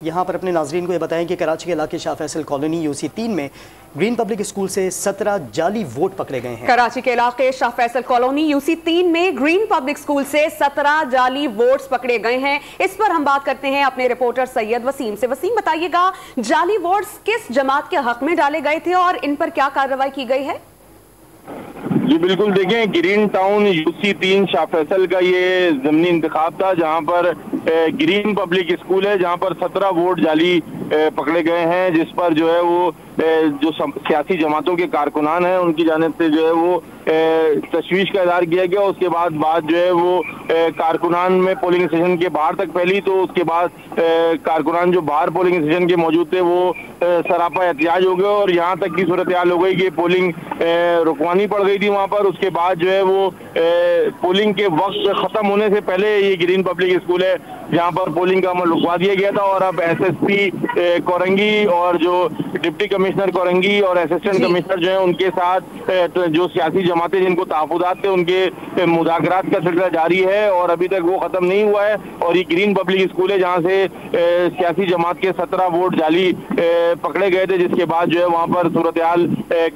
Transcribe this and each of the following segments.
यहाँ पर अपने नाजरीन को ये बताएं कि कराची के इलाके शाह फैसल कॉलोनी यूसी 3 में ग्रीन पब्लिक स्कूल से 17 जाली वोट पकड़े गए हैं। कराची के इलाके शाह फैसल कॉलोनी यूसी 3 में ग्रीन पब्लिक स्कूल से 17 जाली वोट्स पकड़े गए हैं। इस पर हम बात करते हैं अपने रिपोर्टर सैयद वसीम से। वसीम, बताइएगा जाली वोट्स किस जमात के हक में डाले गए थे और इन पर क्या कार्रवाई की गई है? जी बिल्कुल, देखें green town UC 3 Shah Faisal का ये ज़मीनी इंतखाब था जहां पर ग्रीन पब्लिक स्कूल है, जहां पर 17 वोट जाली पकड़े गए हैं, जिस पर जो है वो जो सियासी जमातों के कारकुनान हैं उनकी जानिब से जो है वो तशवीश का इज़हार किया गया। उसके बाद बात जो है वो कारकुनान में पोलिंग स्टेशन के बाहर तक फैली, तो उसके बाद कारकुनान जो बाहर पोलिंग स्टेशन के मौजूद थे वो सरापा एहतियाज हो गए और यहाँ तक की सूरत हाल हो गई कि पोलिंग रुकवानी पड़ गई थी वहाँ पर। उसके बाद जो है वो पोलिंग के वक्त ख़त्म होने से पहले ये ग्रीन पब्लिक स्कूल है जहाँ पर पोलिंग का अमल रुकवा दिया गया था और अब एसएसपी कोरंगी और जो डिप्टी कमिश्नर कोरंगी और असिस्टेंट कमिश्नर जो है उनके साथ जो सियासी जमातें जिनको तहफ़्फ़ुज़ात थे उनके मुज़ाकरात का सिलसिला जारी है और अभी तक वो ख़त्म नहीं हुआ है। और ये ग्रीन पब्लिक स्कूल है जहाँ से सियासी जमात के 17 वोट जाली पकड़े गए थे, जिसके बाद जो है वहाँ पर सूरत हाल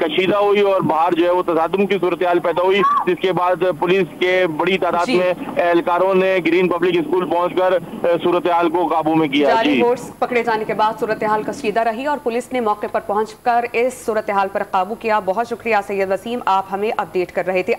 कशीदा हुई और बाहर जो है वो तसादुम की सूरत हाल पैदा हुई, जिसके बाद पुलिस के बड़ी तादाद में एहलकारों ने ग्रीन पब्लिक स्कूल पहुंचकर सूरत हाल को काबू में किया। जाली वोट्स पकड़े जाने के बाद सूरत हाल कशीदा रही और पुलिस ने मौके पर पहुंचकर इस सूरत हाल पर काबू किया। बहुत शुक्रिया सैयद वसीम, आप हमें अपडेट कर रहे थे।